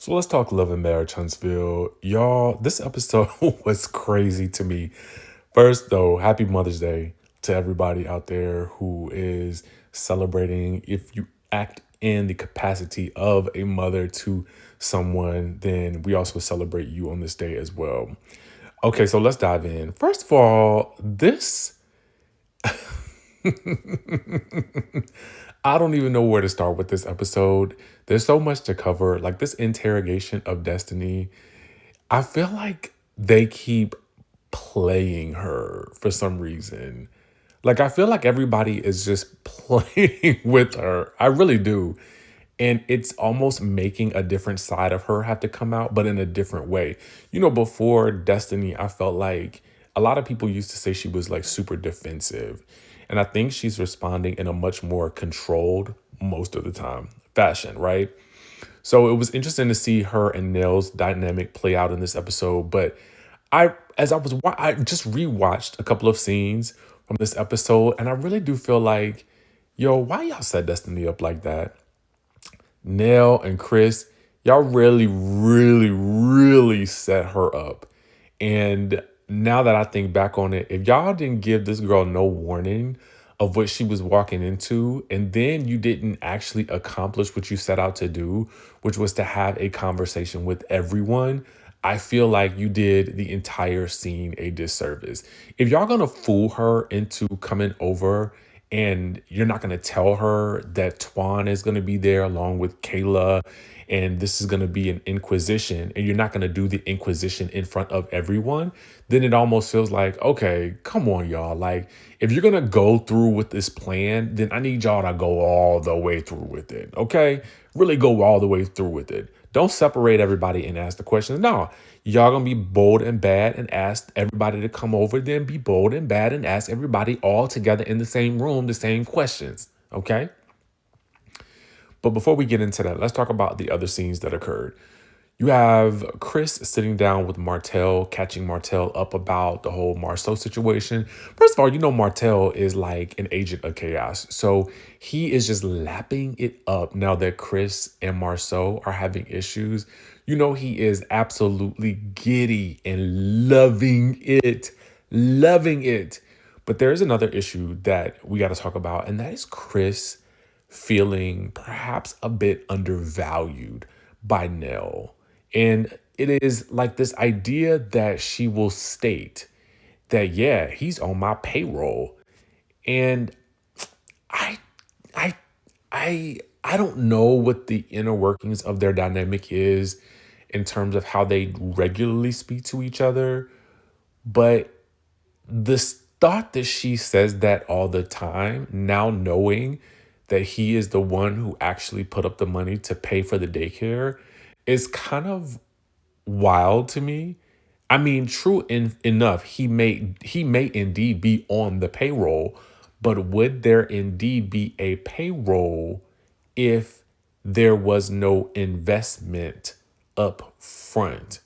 So let's talk love and marriage, Huntsville. Y'all, this episode was crazy to me. First, though, happy Mother's Day to everybody out there who is celebrating. If you act in the capacity of a mother to someone, then we also celebrate you on this day as well. Okay, so let's dive in. First of all, I don't even know where to start with this episode. There's so much to cover. Like this interrogation of destiny, I feel like they keep playing her for some reason. Like I feel like everybody is just playing with her. I really do. And it's almost making a different side of her have to come out, but in a different way. Before Destiny, I felt like a lot of people used to say she was like super defensive. And I think she's responding in a much more controlled, most of the time, fashion, right? So it was interesting to see her and Nell's dynamic play out in this episode. But I just rewatched a couple of scenes from this episode, and I really do feel like, yo, why y'all set Destiny up like that? Nell and Chris, y'all really, really, really set her up. And now that I think back on it, if y'all didn't give this girl no warning of what she was walking into, and then you didn't actually accomplish what you set out to do, which was to have a conversation with everyone, I feel like you did the entire scene a disservice. If y'all gonna fool her into coming over and you're not going to tell her that Twan is going to be there along with Kayla and this is going to be an inquisition and you're not going to do the inquisition in front of everyone, then it almost feels like, okay, come on, y'all. Like, if you're going to go through with this plan, then I need y'all to go all the way through with it. Okay? Really go all the way through with it. Don't separate everybody and ask the questions. No, y'all gonna be bold and bad and ask everybody to come over, then be bold and bad and ask everybody all together in the same room the same questions. Okay? But before we get into that, let's talk about the other scenes that occurred. You have Chris sitting down with Martell, catching Martell up about the whole Marceau situation. First of all, Martell is like an agent of chaos. So he is just lapping it up now that Chris and Marceau are having issues. He is absolutely giddy and loving it, loving it. But there's another issue that we got to talk about, and that is Chris feeling perhaps a bit undervalued by Nell. And it is like this idea that she will state that, yeah, he's on my payroll. And I I I don't know what the inner workings of their dynamic is in terms of how they regularly speak to each other, but this thought that she says that all the time, now knowing that he is the one who actually put up the money to pay for the daycare, is kind of wild to me. I mean, enough, he may indeed be on the payroll, but would there indeed be a payroll if there was no investment up front?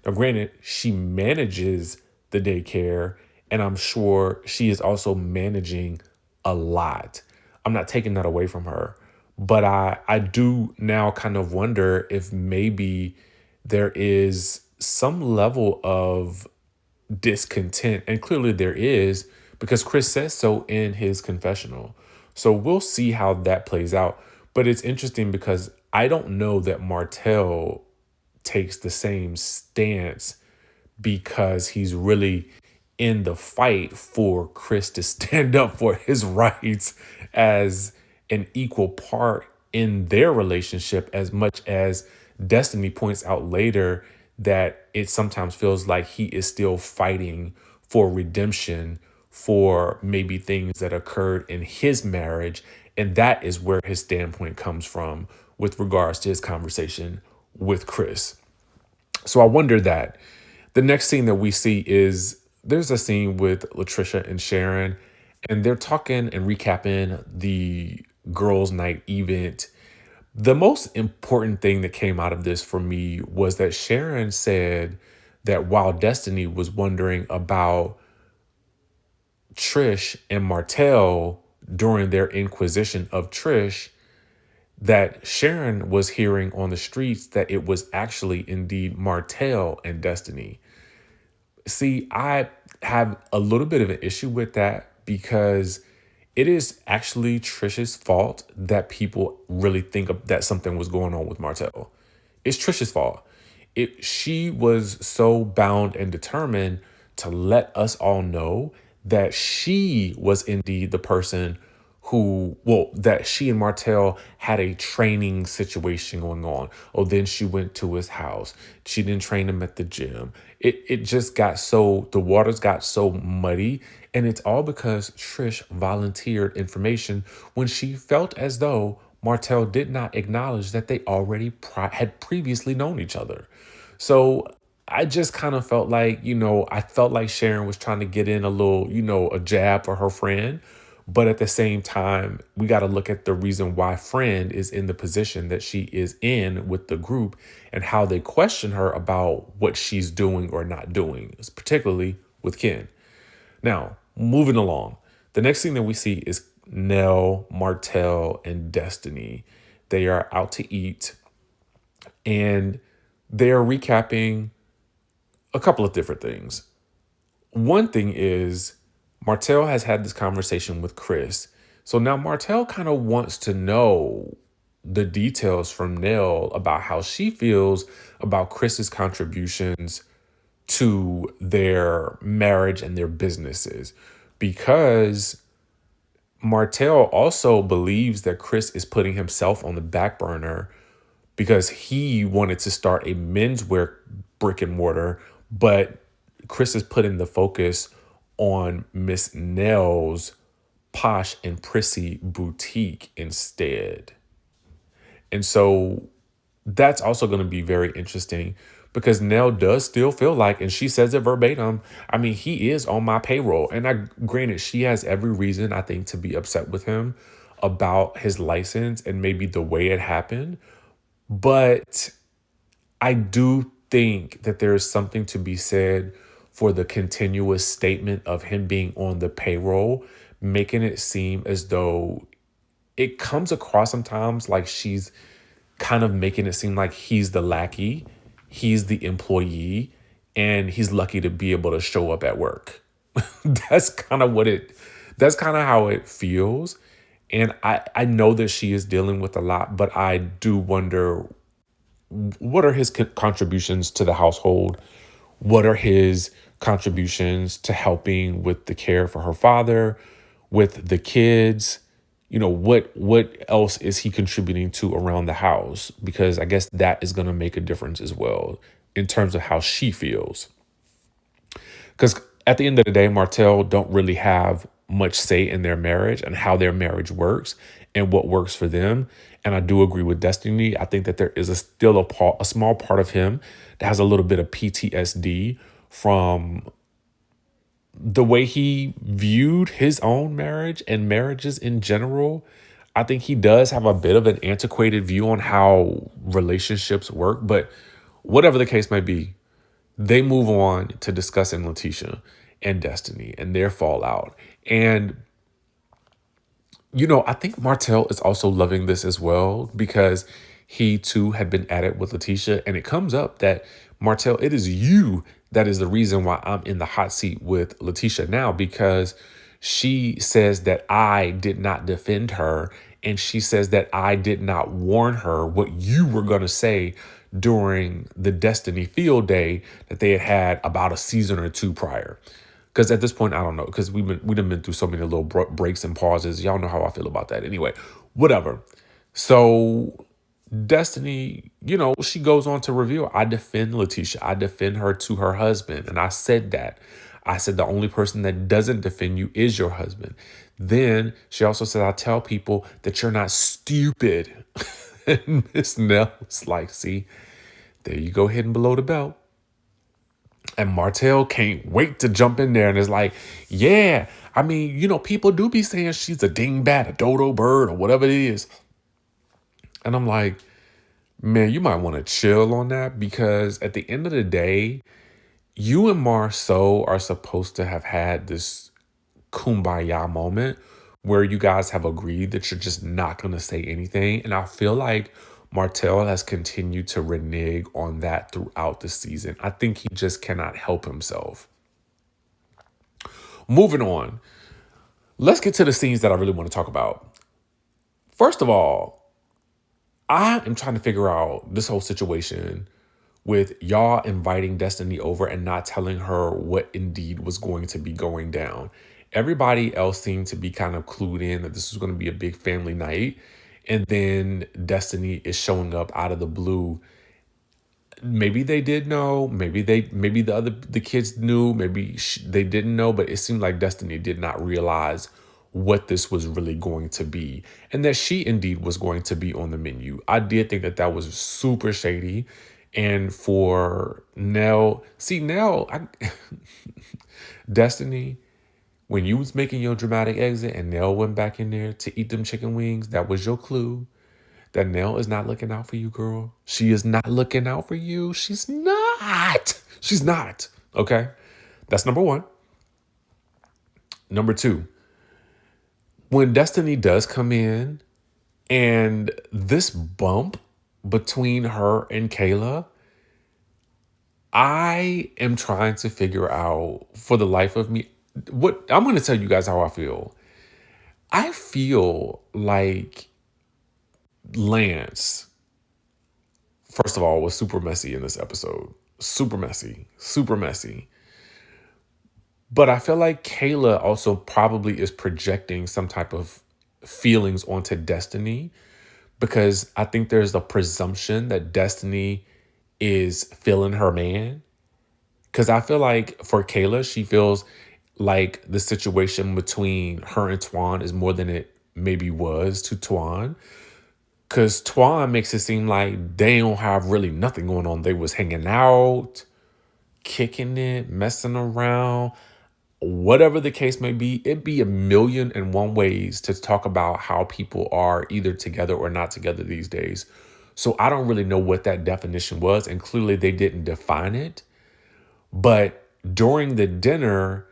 Now, granted, she manages the daycare, and I'm sure she is also managing a lot. I'm not taking that away from her, but I do now kind of wonder if maybe there is some level of discontent, and clearly there is because Chris says so in his confessional. So we'll see how that plays out. But it's interesting because I don't know that Martell takes the same stance because he's really in the fight for Chris to stand up for his rights as an equal part in their relationship, as much as Destiny points out later that it sometimes feels like he is still fighting for redemption for maybe things that occurred in his marriage. And that is where his standpoint comes from with regards to his conversation with Chris. So I wonder that the next scene that we see is there's a scene with Latricia and Sharon, and they're talking and recapping the girls' night event. The most important thing that came out of this for me was that Sharon said that while Destiny was wondering about Trish and Martell during their inquisition of Trish, that Sharon was hearing on the streets that it was actually indeed Martell and Destiny. See, I have a little bit of an issue with that because it is actually Trisha's fault that people really think that something was going on with Martell. It's Trisha's fault. She was so bound and determined to let us all know that she was indeed the person that she and Martell had a training situation going on. Oh, then she went to his house. She didn't train him at the gym. It just got the waters got so muddy. And it's all because Trish volunteered information when she felt as though Martell did not acknowledge that they already had previously known each other. So I just kind of felt like, I felt like Sharon was trying to get in a little, a jab for her friend. But at the same time, we got to look at the reason why friend is in the position that she is in with the group and how they question her about what she's doing or not doing, particularly with Ken. Now, moving along, the next thing that we see is Nell, Martell, and Destiny. They are out to eat and they are recapping a couple of different things. One thing is Martell has had this conversation with Chris. So now Martell kind of wants to know the details from Nell about how she feels about Chris's contributions to their marriage and their businesses, because Martell also believes that Chris is putting himself on the back burner because he wanted to start a menswear brick and mortar, but Chris is putting the focus on Miss Nell's posh and prissy boutique instead. And so that's also going to be very interesting because Nell does still feel like, and she says it verbatim, I mean, he is on my payroll. And granted, she has every reason, I think, to be upset with him about his license and maybe the way it happened. But I do think that there is something to be said for the continuous statement of him being on the payroll, making it seem as though it comes across sometimes like she's kind of making it seem like he's the lackey, he's the employee, and he's lucky to be able to show up at work. That's kind of how it feels. And I know that she is dealing with a lot, but I do wonder, what are his contributions to the household? What are his contributions to helping with the care for her father, with the kids? What else is he contributing to around the house? Because I guess that is going to make a difference as well in terms of how she feels. Because at the end of the day, Martell don't really have much say in their marriage and how their marriage works and what works for them. And I do agree with Destiny. I think that there is still a small part of him that has a little bit of PTSD from the way he viewed his own marriage and marriages in general. I think he does have a bit of an antiquated view on how relationships work. But whatever the case may be, they move on to discussing Latricia and Destiny and their fallout. And, I think Martell is also loving this as well because he too had been at it with Latricia. And it comes up that, Martell, it is you that is the reason why I'm in the hot seat with Latricia now, because she says that I did not defend her. And she says that I did not warn her what you were going to say during the Destiny field day that they had about a season or two prior. Because at this point, I don't know, because we've been through so many little breaks and pauses. Y'all know how I feel about that. Anyway, whatever. So Destiny, she goes on to reveal, I defend Latricia. I defend her to her husband. And I said that. I said the only person that doesn't defend you is your husband. Then she also said, I tell people that you're not stupid. And Miss Nell was like, see, there you go, hidden below the belt. And Martell can't wait to jump in there and is like, yeah, I mean, people do be saying she's a dingbat, a dodo bird, or whatever it is. And I'm like, man, you might want to chill on that, because at the end of the day, you and Marceau are supposed to have had this kumbaya moment where you guys have agreed that you're just not going to say anything. And I feel like Martell has continued to renege on that throughout the season. I think he just cannot help himself. Moving on, let's get to the scenes that I really want to talk about. First of all, I am trying to figure out this whole situation with y'all inviting Destiny over and not telling her what indeed was going to be going down. Everybody else seemed to be kind of clued in that this was going to be a big family night. And then Destiny is showing up out of the blue. Maybe they did know, maybe the kids knew, maybe they didn't know, but it seemed like Destiny did not realize what this was really going to be, and that she indeed was going to be on the menu. I did think that that was super shady. And for NELL, see, NELL, Destiny, when you was making your dramatic exit and NELL went back in there to eat them chicken wings, that was your clue that NELL is not looking out for you, girl. She is not looking out for you. She's not. She's not. Okay? That's number one. Number two, when Destiny does come in and this bump between her and Kayla, I am trying to figure out for the life of me what I'm going to tell you guys how I feel. I feel like Lance, first of all, was super messy in this episode. Super messy. Super messy. But I feel like Kayla also probably is projecting some type of feelings onto Destiny, because I think there's a presumption that Destiny is feeling her man. Because I feel like for Kayla, she feels like the situation between her and Twan is more than it maybe was to Twan. Because Twan makes it seem like they don't have really nothing going on. They was hanging out, kicking it, messing around. Whatever the case may be, it'd be a million and one ways to talk about how people are either together or not together these days. So I don't really know what that definition was. And clearly they didn't define it. But during the dinner,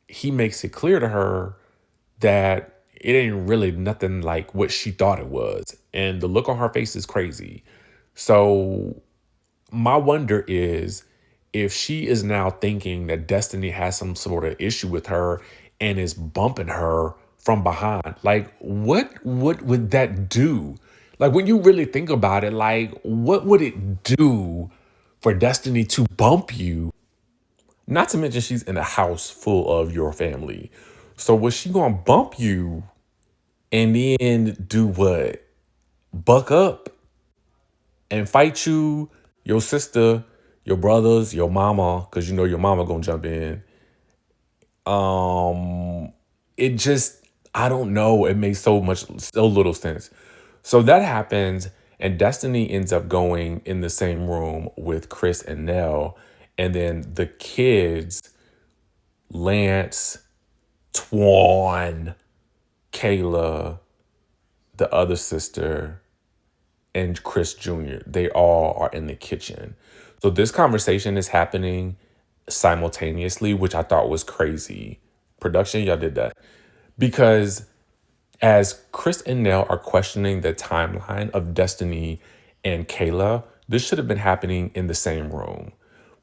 he makes it clear to her that it ain't really nothing like what she thought it was. And the look on her face is crazy. So my wonder is if she is now thinking that Destiny has some sort of issue with her and is bumping her from behind. Like, what would that do? Like, when you really think about it, like, what would it do for Destiny to bump you? Not to mention she's in a house full of your family. So was she gonna bump you and then do what? Buck up and fight you, your sister, your brothers, your mama, because you know your mama gonna jump in. It just, I don't know. It makes so little sense. So that happens, and Destiny ends up going in the same room with Chris and NELL, and then the kids, Lance, Twan, Kayla, the other sister, and Chris Jr., they all are in the kitchen. So this conversation is happening simultaneously, which I thought was crazy. Production, y'all did that. Because as Chris and NELL are questioning the timeline of Destiny and Kayla, this should have been happening in the same room.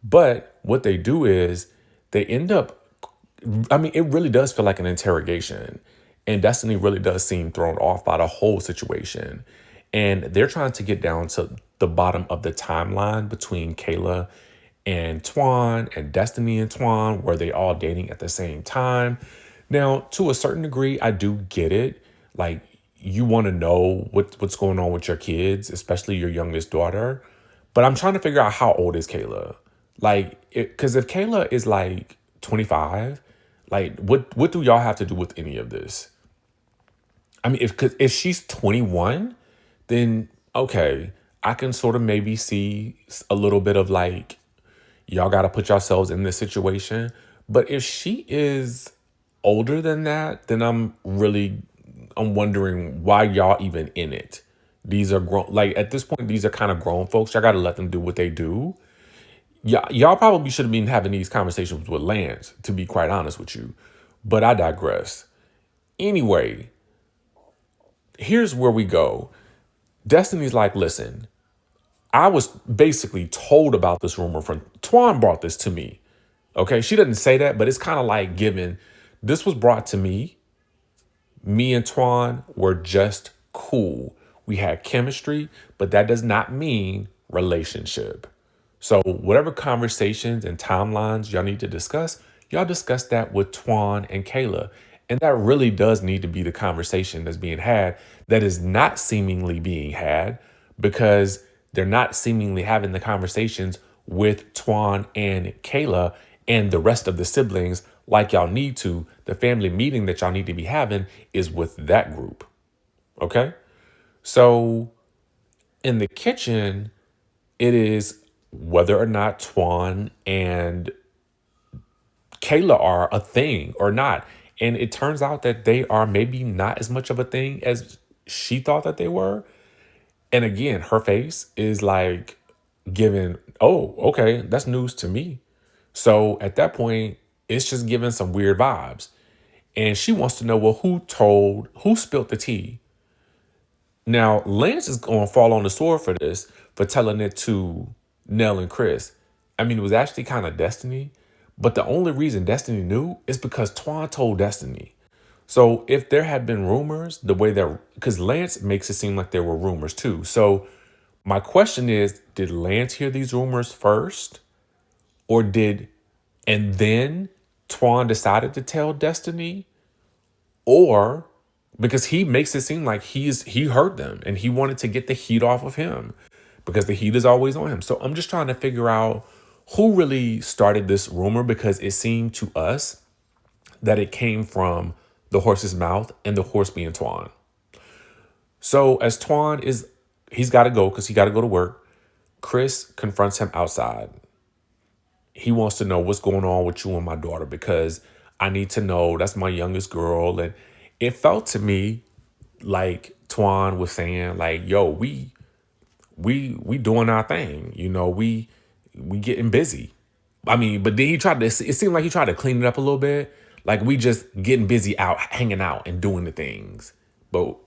But what they do is they end up, I mean, it really does feel like an interrogation. And Destiny really does seem thrown off by the whole situation. And they're trying to get down to the bottom of the timeline between Kayla and Twan and Destiny and Twan. Were they all dating at the same time? Now, to a certain degree, I do get it. Like, you want to know what's going on with your kids, especially your youngest daughter. But I'm trying to figure out how old is Kayla? Like, because if Kayla is like 25, like, what do y'all have to do with any of this? I mean, if she's 21, then okay, I can sort of maybe see a little bit of like, y'all got to put yourselves in this situation. But if she is older than that, then I'm wondering why y'all even in it. These are grown, like at this point, these are kind of grown folks. Y'all got to let them do what they do. Y'all probably should have been having these conversations with Lance, to be quite honest with you. But I digress. Anyway, here's where we go. Destiny's like, listen, I was basically told about this rumor from Twan brought this to me. Okay, she didn't say that, but it's kind of like given this was brought to me. Me and Twan were just cool. We had chemistry, but that does not mean relationship. So whatever conversations and timelines y'all need to discuss, y'all discuss that with Twan and Kayla. And that really does need to be the conversation that's being had that is not seemingly being had because they're not seemingly having the conversations with Twan and Kayla and the rest of the siblings like y'all need to. The family meeting that y'all need to be having is with that group. Okay? So in the kitchen, it is whether or not Twan and Kayla are a thing or not. And it turns out that they are maybe not as much of a thing as she thought that they were. And again, her face is like giving, oh, okay, that's news to me. So at that point, it's just giving some weird vibes. And she wants to know, well, who spilled the tea? Now, Lance is going to fall on the sword for this, for telling it to Nell and Chris. I mean, it was actually kind of Destiny, but the only reason Destiny knew is because Twan told Destiny. So if there had been rumors, the way that, because Lance makes it seem like there were rumors too. So my question is, did Lance hear these rumors first? And then Twan decided to tell Destiny? Or because he makes it seem like he heard them and he wanted to get the heat off of him because the heat is always on him. So I'm just trying to figure out who really started this rumor because it seemed to us that it came from the horse's mouth and the horse being Twan. So as he's got to go because he got to go to work. Chris confronts him outside. He wants to know what's going on with you and my daughter because I need to know. That's my youngest girl. And it felt to me like Twan was saying, like, yo, we doing our thing. You know, we getting busy. I mean, but then it seemed like he tried to clean it up a little bit. Like we just getting busy out, hanging out and doing the things. But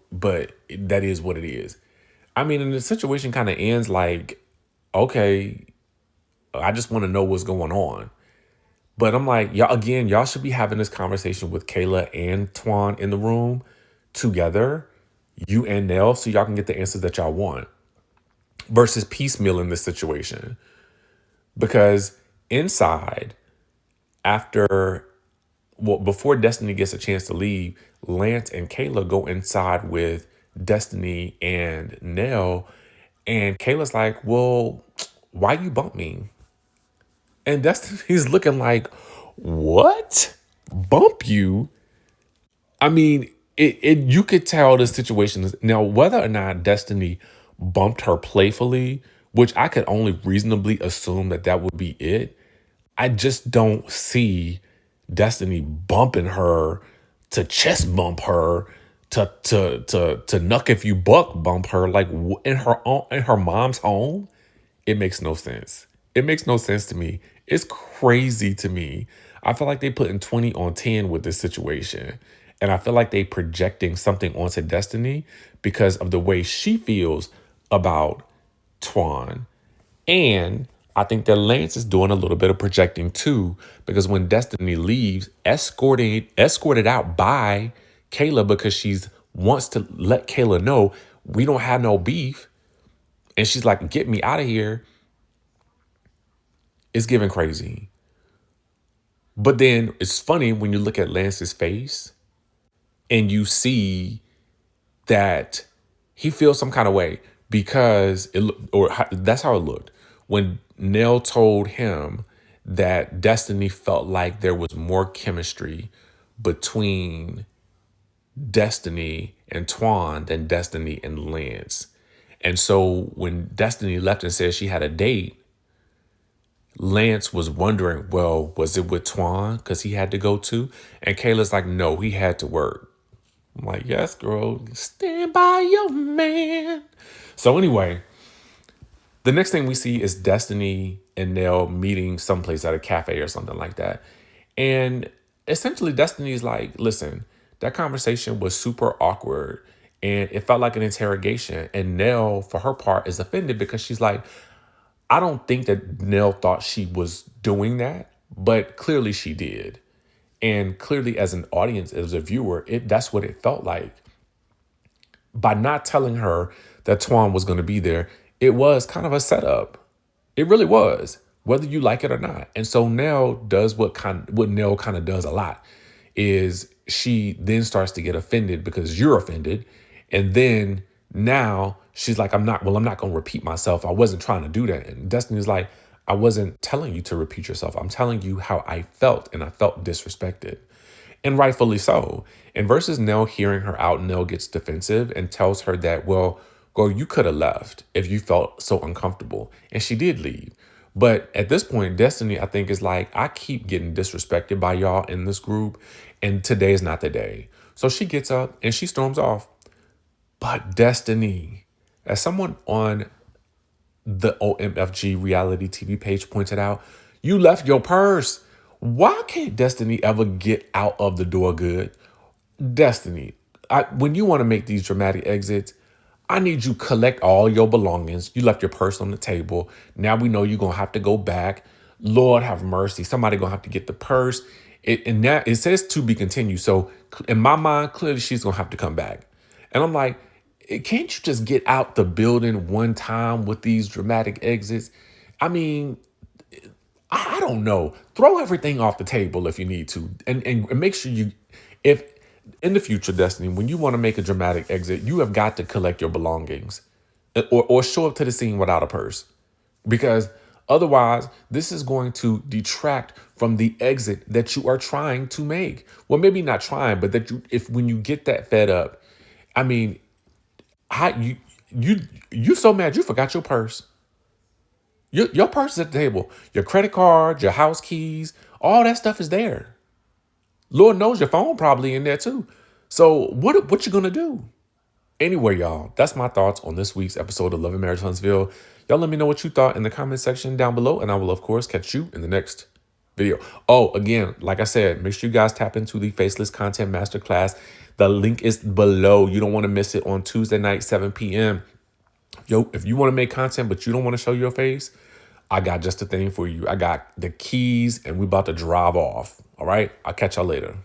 that is what it is. I mean, and the situation kind of ends like, okay, I just want to know what's going on. But I'm like, y'all should be having this conversation with Kayla and Twan in the room together, you and Nell, so y'all can get the answers that y'all want versus piecemeal in this situation. Because inside, before Destiny gets a chance to leave, Lance and Kayla go inside with Destiny and Nell. And Kayla's like, well, why you bump me? And Destiny's looking like, what? Bump you? I mean, you could tell the situation is now whether or not Destiny bumped her playfully, which I could only reasonably assume that would be it. I just don't see Destiny bumping her to chest bump her to knuck if you buck bump her like in her mom's home. It makes no sense. It makes no sense to me. It's crazy to me. I feel like they putting 20 on 10 with this situation. And I feel like they projecting something onto Destiny because of the way she feels about Twan. And I think that Lance is doing a little bit of projecting too, because when Destiny leaves, escorted out by Kayla because she's wants to let Kayla know we don't have no beef. And she's like, get me out of here. It's giving crazy. But then it's funny when you look at Lance's face and you see that he feels some kind of way because that's how it looked. When Nell told him that Destiny felt like there was more chemistry between Destiny and Twan than Destiny and Lance. And so when Destiny left and said she had a date, Lance was wondering, well, was it with Twan because he had to go too? And Kayla's like, no, he had to work. I'm like, yes, girl, stand by your man. So anyway, the next thing we see is Destiny and Nell meeting someplace at a cafe or something like that. And essentially Destiny's like, listen, that conversation was super awkward. And it felt like an interrogation. And Nell, for her part, is offended because she's like, I don't think that Nell thought she was doing that, but clearly she did. And clearly, as an audience, as a viewer, that's what it felt like. By not telling her that Twan was going to be there, it was kind of a setup. It really was, whether you like it or not. And so Nell does what Nell kind of does a lot, is she then starts to get offended because you're offended. And then now she's like, I'm not going to repeat myself. I wasn't trying to do that. And Destiny's like, I wasn't telling you to repeat yourself. I'm telling you how I felt, and I felt disrespected. And rightfully so. And versus Nell hearing her out, Nell gets defensive and tells her that, well, girl, you could have left if you felt so uncomfortable. And she did leave. But at this point, Destiny, I think, is like, I keep getting disrespected by y'all in this group, and today is not the day. So she gets up and she storms off. But Destiny, as someone on the OMFG reality TV page pointed out, you left your purse. Why can't Destiny ever get out of the door good? Destiny, when you want to make these dramatic exits, I need you collect all your belongings. You left your purse on the table. Now we know you're going to have to go back. Lord have mercy. Somebody going to have to get the purse. And that it says to be continued. So in my mind, clearly she's going to have to come back. And I'm like, can't you just get out the building one time with these dramatic exits? I mean, I don't know. Throw everything off the table if you need to. And make sure if in the future, Destiny, when you want to make a dramatic exit, you have got to collect your belongings or show up to the scene without a purse. Because otherwise, this is going to detract from the exit that you are trying to make. Well, maybe not trying, but when you get that fed up, I mean, you so mad you forgot your purse. Your purse is at the table. Your credit card, your house keys, all that stuff is there. Lord knows your phone probably in there too. So what you gonna do? Anyway, y'all, that's my thoughts on this week's episode of Love and Marriage Huntsville. Y'all let me know what you thought in the comment section down below, and I will, of course, catch you in the next video. Oh, again, like I said, make sure you guys tap into the Faceless Content Masterclass. The link is below. You don't want to miss it on Tuesday night, 7 p.m. Yo, if you want to make content, but you don't want to show your face, I got just the thing for you. I got the keys, and we about to drive off. All right? I'll catch y'all later.